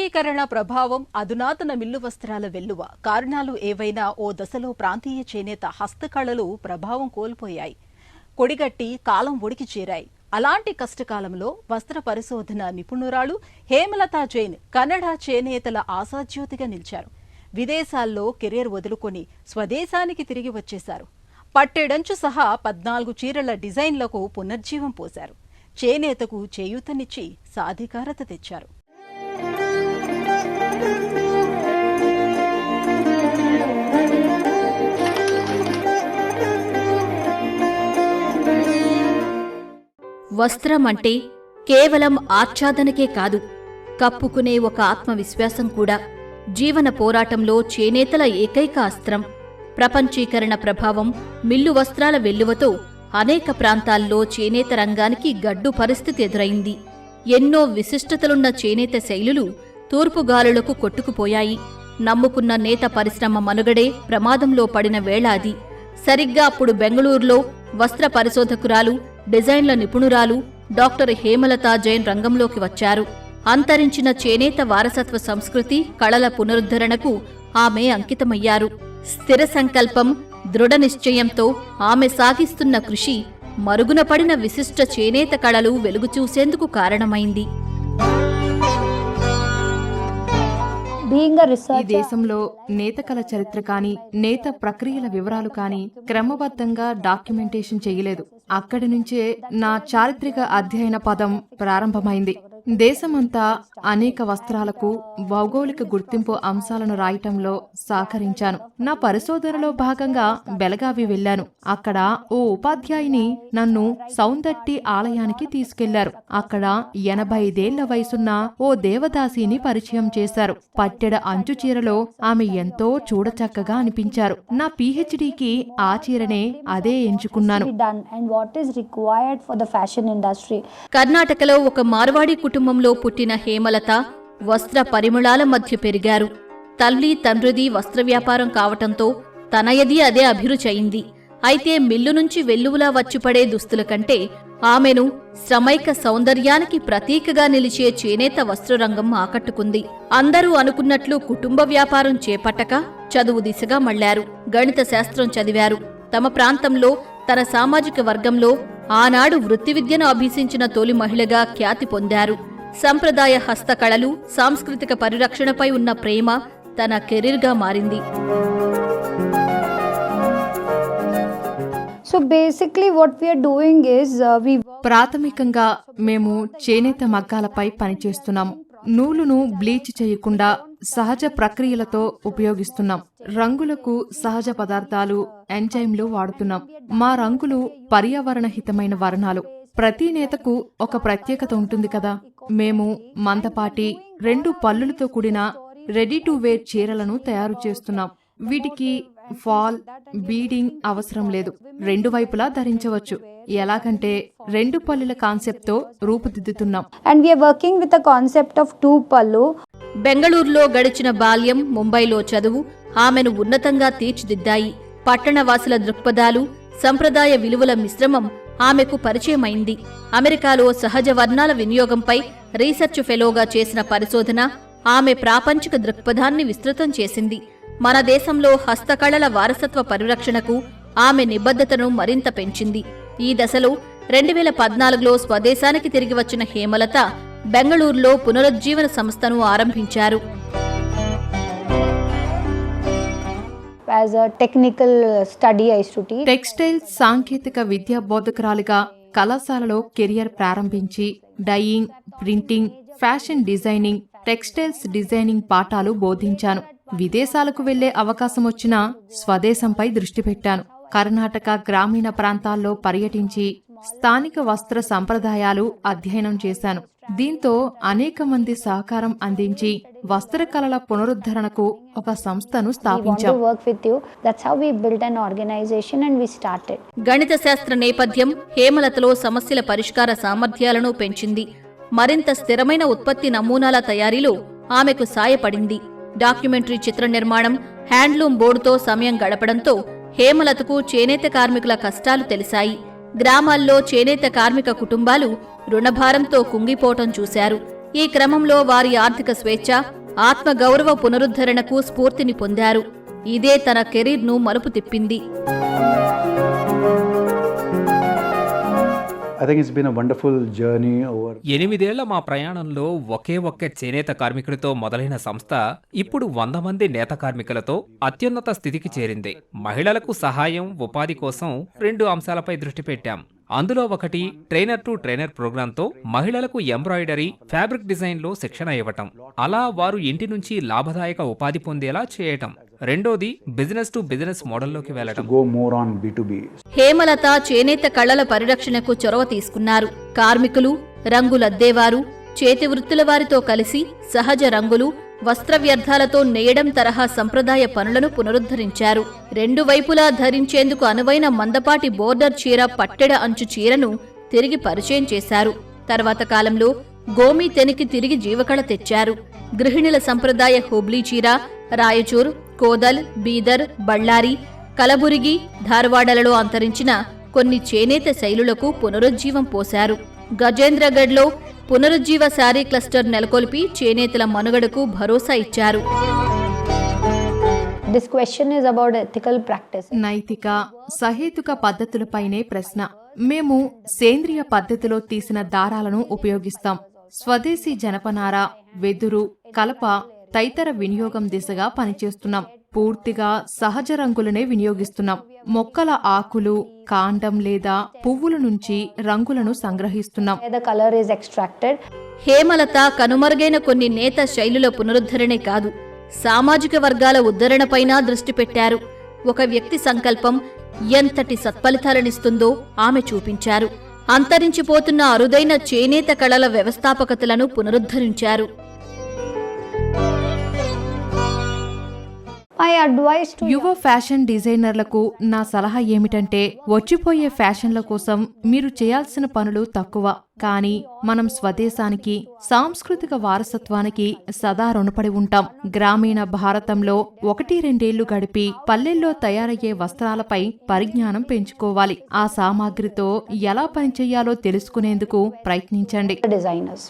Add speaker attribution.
Speaker 1: ప్రపంచీకరణ ప్రభావం, అధునాతన మిల్లు వస్త్రాల వెల్లువ కారణాలు ఏవైనా ఓ దశలో ప్రాంతీయ చేనేత హస్తకళలు ప్రభావం కోల్పోయాయి. కొడిగట్టి కాలం ఒడికి చేరాయి. అలాంటి కష్టకాలంలో వస్త్ర పరిశోధన నిపుణురాలు హేమలతా జైన్ కన్నడ చేనేతల ఆశాజ్యోతిగా నిలిచారు. విదేశాల్లో కెరీర్ వదులుకొని స్వదేశానికి తిరిగి వచ్చేశారు. పట్టెడంచు సహా 14 చీరల డిజైన్లకు పునర్జీవం పోశారు. చేనేతకు చేయూతనిచ్చి సాధికారత తెచ్చారు.
Speaker 2: వస్త్రం అంటే కేవలం ఆచ్ఛాదనకే కాదు, కప్పుకునే ఒక ఆత్మవిశ్వాసం కూడా. జీవన పోరాటంలో చేనేతల ఏకైక అస్త్రం. ప్రపంచీకరణ ప్రభావం, మిల్లు వస్త్రాల వెల్లువతో అనేక ప్రాంతాల్లో చేనేత రంగానికి గడ్డు పరిస్థితి ఎదురైంది. ఎన్నో విశిష్టతలున్న చేనేత శైలులు తూర్పుగాలులకు కొట్టుకుపోయాయి. నమ్ముకున్న నేత పరిశ్రమ మనుగడే ప్రమాదంలో పడిన వేళ అది. సరిగ్గా అప్పుడు బెంగళూరులో వస్త్ర పరిశోధకురాలు, డిజైన్ల నిపుణురాలు డాక్టర్ హేమలతా జైన్ రంగంలోకి వచ్చారు. అంతరించిన చేనేత వారసత్వ సంస్కృతి, కళల పునరుద్ధరణకు ఆమె అంకితమయ్యారు. స్థిర సంకల్పం, దృఢ నిశ్చయంతో ఆమె సాగిస్తున్న కృషి మరుగున పడిన విశిష్ట చేనేత కళలు వెలుగుచూసేందుకు కారణమైంది.
Speaker 3: ఈ దేశంలో నేతకళ చరిత్ర కాని, నేత ప్రక్రియల వివరాలు కాని క్రమబద్ధంగా డాక్యుమెంటేషన్ చేయలేదు. అక్కడి నుంచే నా చారిత్రక అధ్యయన పదం ప్రారంభమైంది. దేశమంతా అనేక వస్త్రాలకు భౌగోళిక గుర్తింపు అంశాలను రాయటంలో సహకరించాను. నా పరిశోధనలో భాగంగా బెళగావి వెళ్లాను. అక్కడ ఓ ఉపాధ్యాయుని నన్ను సౌందట్టి ఆలయానికి తీసుకెళ్లారు. అక్కడ 85 వయసున్న ఓ దేవదాసిని పరిచయం చేశారు. పట్టెడ అంచు చీరలో ఆమె ఎంతో చూడచక్కగా అనిపించారు. నా పిహెచ్డికి ఆ చీరనే అదే ఎంచుకున్నాను.
Speaker 2: కర్ణాటకలో ఒక మార్వాడి కుటుంబంలో పుట్టిన హేమలత వస్త్ర పరిమళాల మధ్య పెరిగారు. తల్లి తండ్రిది వస్త్ర వ్యాపారం కావటంతో తనయది అదే అభిరుచి అయింది. అయితే మిల్లు నుంచి వెల్లువలా వచ్చిపడే దుస్తుల కంటే ఆమెను శ్రమైక సౌందర్యానికి ప్రతీకగా నిలిచే చేనేత వస్త్రరంగం ఆకట్టుకుంది. అందరూ అనుకున్నట్లు కుటుంబ వ్యాపారం చేపట్టక చదువు దిశగా మళ్లారు. గణిత శాస్త్రం చదివారు. తమ ప్రాంతంలో, తన సామాజిక వర్గంలో ఆనాడు వృత్తి విద్యను అభ్యసించిన తొలి మహిళగా ఖ్యాతి పొందారు. సంప్రదాయ హస్తకళలు, సాంస్కృతిక పరిరక్షణపై ఉన్న ప్రేమ తన కెరీర్గా మారింది.
Speaker 3: ప్రాథమికంగా మేము చేనేత మగ్గాలపై పనిచేస్తున్నాము. నూలును బ్లీచ్ చేయకుండా సహజ ప్రక్రియలతో ఉపయోగిస్తున్నాం. రంగులకు సహజ పదార్థాలు, ఎంజైమ్లు వాడుతున్నాం. మా రంగులు పర్యావరణ హితమైన వర్ణాలు. ప్రతి నేతకు ఒక ప్రత్యేకత ఉంటుంది కదా. మేము మందపాటి 2 పల్లులతో కూడిన రెడీ టు వేర్ చీరలను తయారు చేస్తున్నాం. వీటికి ఫాల్, బీడింగ్ అవసరం లేదు. 2 వైపులా ధరించవచ్చు. ఎలాగంటే 2 పల్లుల కాన్సెప్ట్ తో రూపుదిద్దుతున్నాం.
Speaker 2: బెంగళూరులో గడిచిన బాల్యం, ముంబైలో చదువు ఆమెను ఉన్నతంగా తీర్చిదిద్దాయి. పట్టణవాసుల దృక్పథాలు, సంప్రదాయ విలువల మిశ్రమం ఆమెకు పరిచయమైంది. అమెరికాలో సహజ వర్ణాల వినియోగంపై రీసెర్చ్ ఫెలోగా చేసిన పరిశోధన ఆమె ప్రాపంచిక దృక్పథాన్ని విస్తృతం చేసింది. మన దేశంలో హస్తకళల వారసత్వ పరిరక్షణకు ఆమె నిబద్ధతను మరింత పెంచింది. ఈ దశలో 2014లో స్వదేశానికి తిరిగి వచ్చిన హేమలత బెంగళూరులో పునరుజ్జీవన సంస్థను ఆరంభించారు.
Speaker 3: టెక్స్టైల్స్ సాంకేతిక విద్యా బోధకురాలిగా కళాశాలలో కెరియర్ ప్రారంభించి dyeing, printing, fashion designing, textiles designing పాఠాలు బోధించాను. విదేశాలకు వెళ్లే అవకాశమొచ్చినా స్వదేశంపై దృష్టి పెట్టాను. కర్ణాటక గ్రామీణ ప్రాంతాల్లో పర్యటించి స్థానిక వస్త్ర సంప్రదాయాలు అధ్యయనం చేశాను. దీంతో అనేక మంది సహకారం అందించి వస్త్రకళల పునరుద్ధరణకు ఒక సంస్థను స్థాపించాం.
Speaker 2: గణిత శాస్త్ర నేపథ్యం హేమలతలో సమస్యల పరిష్కార సామర్థ్యాలను పెంచింది. మరింత స్థిరమైన ఉత్పత్తి నమూనాల తయారీలో ఆమెకు సాయపడింది. డాక్యుమెంటరీ చిత్ర నిర్మాణం, హ్యాండ్లూమ్ బోర్డుతో సమయం గడపడంతో హేమలతకు చేనేత కార్మికుల కష్టాలు తెలిసాయి. గ్రామాల్లో చేనేత కార్మిక కుటుంబాలు రుణభారంతో కుంగిపోవటం చూశారు. ఈ క్రమంలో వారి ఆర్థిక స్వేచ్ఛ, ఆత్మగౌరవ పునరుద్ధరణకు స్ఫూర్తిని పొందారు. ఇదే తన కెరీర్ను మలుపు తిప్పింది.
Speaker 4: I think it's been a wonderful journey over
Speaker 5: 8 ఏళ్ల మా ప్రయాణంలో ఒకే ఒక్క చేనేత కార్మికుడితో మొదలైన సంస్థ ఇప్పుడు 100 మంది నేత కార్మికులతో అత్యున్నత స్థితికి చేరింది. మహిళలకు సహాయం, ఉపాధి కోసం 2 అంశాలపై దృష్టి పెట్టాం. అందులో ఒకటి ట్రైనర్ టు ట్రైనర్ ప్రోగ్రాంతో మహిళలకు ఎంబ్రాయిడరీ, ఫ్యాబ్రిక్ డిజైన్లో శిక్షణ ఇవ్వటం, అలా వారు ఇంటి నుంచి లాభదాయక ఉపాధి పొందేలా చేయటం. రెండోది బిజినెస్ టు బిజినెస్ మోడల్లోకి వెళ్లడం.
Speaker 4: go more on B2B.
Speaker 2: Hemalatha చేనేత కళల పరిరక్షణకు చొరవ తీసుకున్నారు. కార్మికులు, రంగులద్దేవారు, చేతి వృత్తుల వారితో కలిసి సహజ రంగులు, వస్త్ర వ్యర్థాలతో నేయడం తరహా సంప్రదాయ పనులను పునరుద్ధరించారు. 2 వైపులా ధరించేందుకు అనువైన మందపాటి బోర్డర్ చీర, పట్టెడ అంచు చీరను తిరిగి పరిచయం చేశారు. తర్వాత కాలంలో గోమీ తెనికి తిరిగి జీవకళ తెచ్చారు. గృహిణుల సంప్రదాయ హుబ్లీ చీర, రాయచూర్, కోదల్, బీదర్, బళ్ళారి, కలబురిగి, ధార్వాడలలో అంతరించిన కొన్ని చేనేత శైలులకు పునరుజ్జీవం పోశారు. గజేంద్రగఢ్లో పునరుజ్జీవ శారీ క్లస్టర్ నెలకొల్పి చేనేతల మనుగడకు భరోసా ఇచ్చారు.
Speaker 6: This question is about ethical practice.
Speaker 3: నైతిక, సహేతుక పద్ధతులపైనే ప్రశ్న. మేము సేంద్రియ పద్ధతిలో తీసిన దారాలను ఉపయోగిస్తాం. స్వదేశీ జనపనార, వెదురు, కలప తదితర వినియోగం దిశగా పనిచేస్తున్నాం. పూర్తిగా సహజ రంగులనే వినియోగిస్తున్నాం. మొక్కల ఆకులు, కాండం లేదా పువ్వుల నుంచి రంగులను సంగ్రహిస్తున్నాం.
Speaker 6: The color is extracted.
Speaker 2: Hemalatha కనుమరుగైన కొన్ని నేత శైలుల పునరుద్ధరణే కాదు, సామాజిక వర్గాల ఉద్ధరణపైనా దృష్టి పెట్టారు. ఒక వ్యక్తి సంకల్పం ఎంతటి సత్ఫలితాలనిస్తుందో ఆమె చూపించారు. అంతరించిపోతున్న అరుదైన చేనేత కళల వ్యవస్థాపకతలను పునరుద్ధరించారు.
Speaker 6: My advice to
Speaker 3: యువ ఫ్యాషన్ డిజైనర్లకు నా సలహా ఏమిటంటే, వచ్చిపోయే ఫ్యాషన్ల కోసం మీరు చేయాల్సిన పనులు తక్కువ, కానీ మనం స్వదేశానికి, సాంస్కృతిక వారసత్వానికి సదా రుణపడి ఉంటాం. గ్రామీణ భారతంలో 1-2 ఏళ్లు గడిపి పల్లెల్లో తయారయ్యే వస్త్రాలపై పరిజ్ఞానం పెంచుకోవాలి. ఆ సామాగ్రితో ఎలా పనిచేయాలో తెలుసుకునేందుకు ప్రయత్నించండి.
Speaker 6: designers.